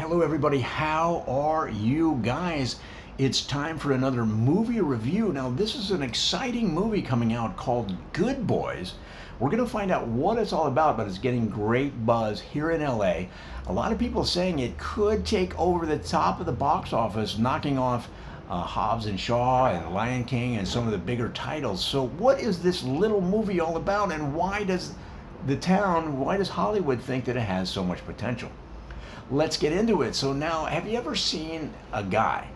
Hello everybody, how are you guys? It's time for another movie review. Now this is an exciting movie coming out called Good Boys. We're going to find out what it's all about, but it's getting great buzz here in LA. A lot of people saying it could take over the top of the box office, knocking off Hobbs and Shaw and Lion King and some of the bigger titles. So what is this little movie all about, and why does Hollywood think that it has so much potential? Let's get into it. So now, have you ever seen a guy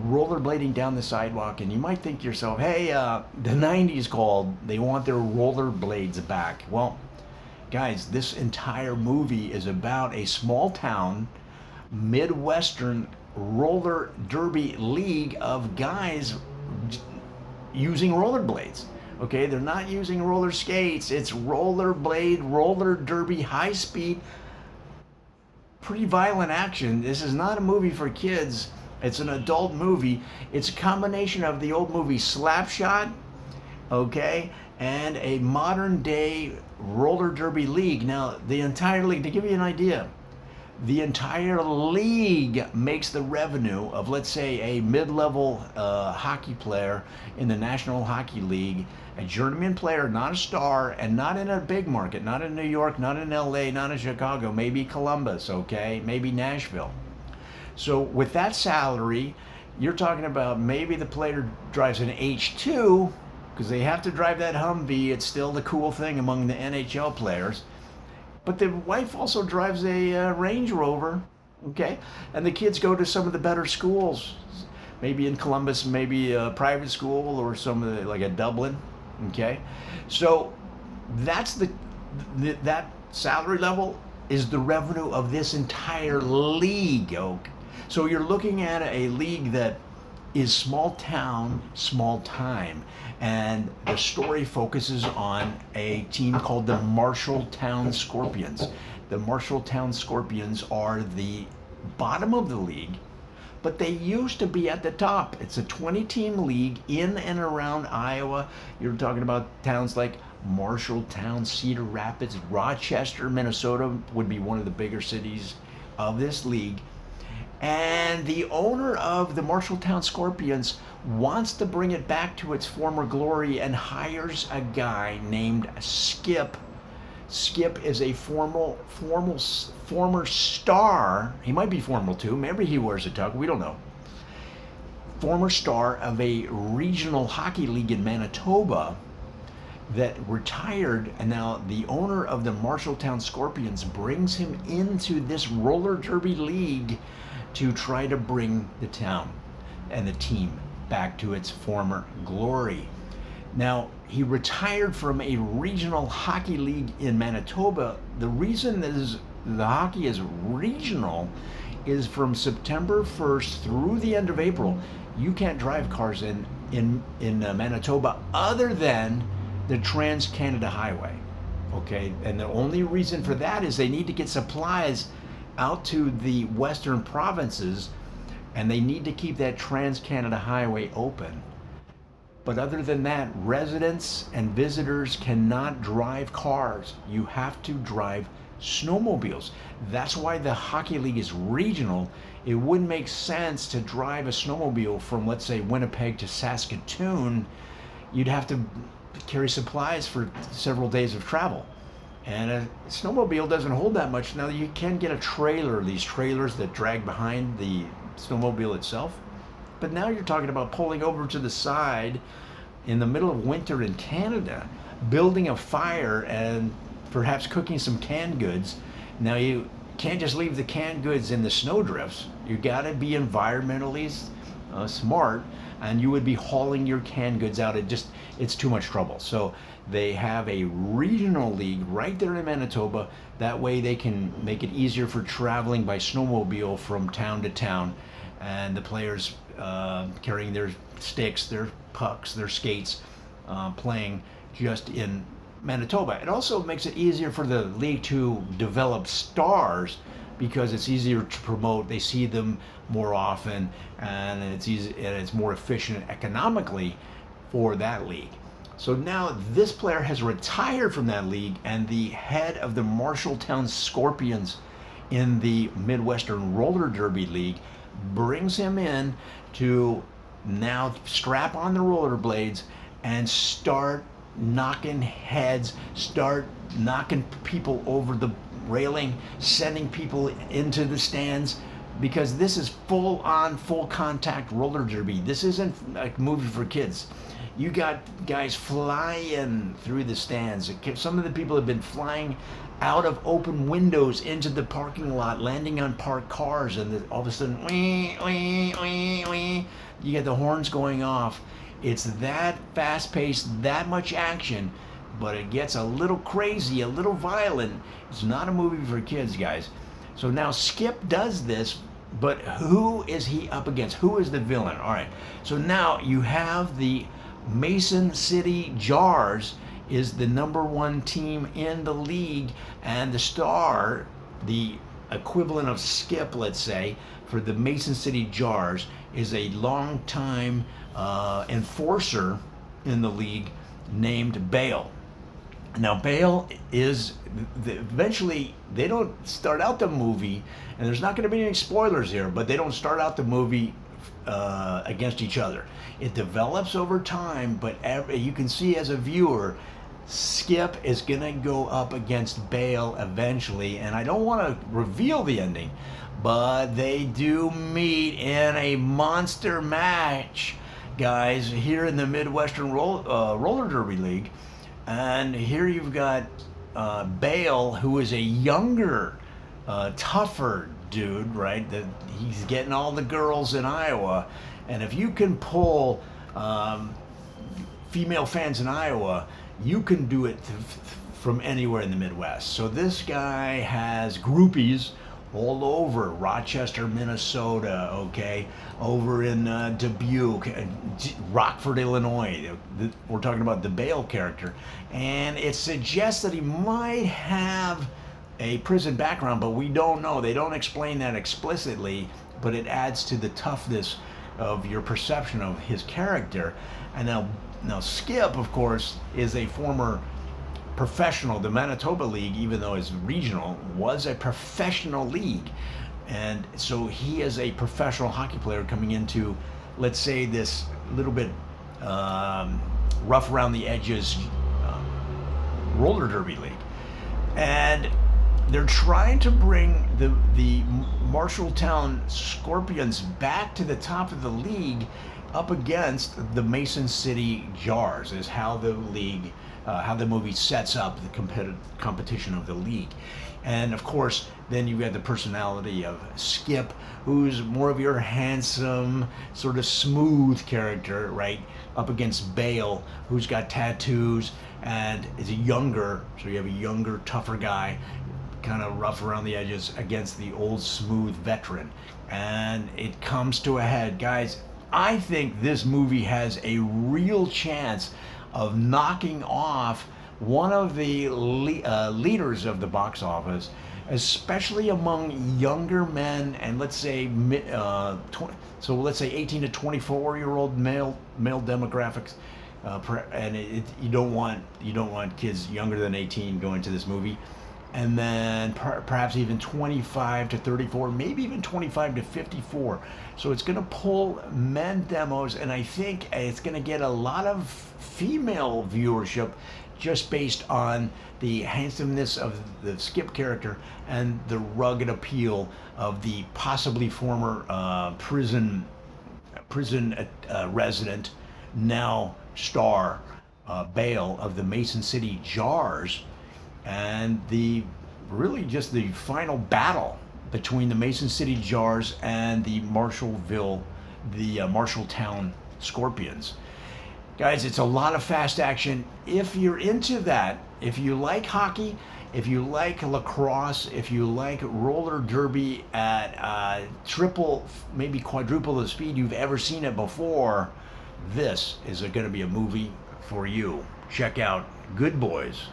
rollerblading down the sidewalk, and you might think to yourself, hey, the 90s called, they want their rollerblades back. Well, guys, this entire movie is about a small town, Midwestern roller derby league of guys using rollerblades. Okay, they're not using roller skates, it's rollerblade, roller derby, high speed, pretty violent action. This is not a movie for kids. It's an adult movie. It's a combination of the old movie Slapshot, okay, and a modern day roller derby league. Now, the entire league, to give you an idea, the entire league makes the revenue of, let's say, a mid-level hockey player in the National Hockey League, a journeyman player, not a star, and not in a big market, not in New York, not in LA, not in Chicago, maybe Columbus, okay, maybe Nashville. So with that salary, you're talking about maybe the player drives an H2, because they have to drive that Humvee. It's still the cool thing among the NHL players. But the wife also drives a Range Rover, okay? And the kids go to some of the better schools, maybe in Columbus, maybe a private school, or some of the, like a Dublin, okay? So that's that salary level is the revenue of this entire league, okay? So you're looking at a league that is small town, small time. And the story focuses on a team called the Marshalltown Scorpions. The Marshalltown Scorpions are the bottom of the league, but they used to be at the top. It's a 20-team league in and around Iowa. You're talking about towns like Marshalltown, Cedar Rapids, Rochester, Minnesota would be one of the bigger cities of this league. And the owner of the Marshalltown Scorpions wants to bring it back to its former glory and hires a guy named Skip. Skip is a former star. He might be formal too. Maybe he wears a tux. We don't know. Former star of a regional hockey league in Manitoba that retired, and now the owner of the Marshalltown Scorpions brings him into this roller derby league to try to bring the town and the team back to its former glory. Now, he retired from a regional hockey league in Manitoba. The reason the hockey is regional is from September 1st through the end of April, you can't drive cars in Manitoba other than the Trans-Canada Highway, okay? And the only reason for that is they need to get supplies out to the western provinces, and they need to keep that Trans-Canada Highway open. But other than that, residents and visitors cannot drive cars. You have to drive snowmobiles. That's why the hockey league is regional. It wouldn't make sense to drive a snowmobile from, let's say, Winnipeg to Saskatoon. You'd have to carry supplies for several days of travel. And a snowmobile doesn't hold that much. Now, you can get a trailer, these trailers that drag behind the snowmobile itself. But now you're talking about pulling over to the side in the middle of winter in Canada, building a fire and perhaps cooking some canned goods. Now, you can't just leave the canned goods in the snowdrifts. You gotta be environmentally smart, and you would be hauling your canned goods out. It's too much trouble. So they have a regional league right there in Manitoba. That way they can make it easier for traveling by snowmobile from town to town, and the players carrying their sticks, their pucks, their skates, playing just in Manitoba. It also makes it easier for the league to develop stars, because it's easier to promote. They see them more often, and it's easy, and it's more efficient economically for that league. So now this player has retired from that league, and the head of the Marshalltown Scorpions in the Midwestern Roller Derby League, brings him in to now strap on the rollerblades and start knocking heads, start knocking people over the railing, sending people into the stands, because this is full on, full contact roller derby. This isn't a movie for kids. You got guys flying through the stands. Some of the people have been flying out of open windows into the parking lot, landing on parked cars, and all of a sudden, wee, wee, wee, wee, you get the horns going off. It's that fast paced, that much action, but it gets a little crazy, a little violent. It's not a movie for kids, guys. So now Skip does this, but who is he up against? Who is the villain? All right, so now you have the Mason City Jars is the #1 team in the league, and the star, the equivalent of Skip, let's say, for the Mason City Jars, is a longtime enforcer in the league named Bale. Now, Bale is eventually, they don't start out the movie, and there's not going to be any spoilers here, but they don't start out the movie against each other. It develops over time, but you can see as a viewer, Skip is going to go up against Bale eventually, and I don't want to reveal the ending, but they do meet in a monster match, guys, here in the Midwestern Roller Derby League. And here you've got Bale, who is a younger, tougher dude, right? That he's getting all the girls in Iowa. And if you can pull female fans in Iowa, you can do it from anywhere in the Midwest. So this guy has groupies all over Rochester, Minnesota, okay, over in Dubuque, Rockford, Illinois. We're talking about the Bale character, and it suggests that he might have a prison background, but we don't know. They don't explain that explicitly, but it adds to the toughness of your perception of his character. And now Skip, of course, is a former professional. The Manitoba League, even though it's regional, was a professional league, and so he is a professional hockey player coming into, let's say, this little bit rough around the edges roller derby league, and they're trying to bring the Marshalltown Scorpions back to the top of the league, up against the Mason City Jars, is how the league, how the movie sets up the competition of the league. And of course, then you got the personality of Skip, who's more of your handsome, sort of smooth character, right? Up against Bale, who's got tattoos and is a younger, so you have a younger, tougher guy, kind of rough around the edges, against the old, smooth veteran. And it comes to a head. Guys, I think this movie has a real chance of knocking off one of the leaders of the box office, especially among younger men, and let's say so let's say 18 to 24-year-old male demographics, and you don't want kids younger than 18 going to this movie. And then perhaps even 25 to 34, maybe even 25 to 54. So it's going to pull men demos, and I think it's going to get a lot of female viewership just based on the handsomeness of the Skip character and the rugged appeal of the possibly former prison resident, now star, Bale of the Mason City Jars. And really just the final battle between the Mason City Jars and the Marshalltown Scorpions. Guys, it's a lot of fast action. If you're into that, if you like hockey, if you like lacrosse, if you like roller derby at triple, maybe quadruple the speed you've ever seen it before, this is going to be a movie for you. Check out Good Boys.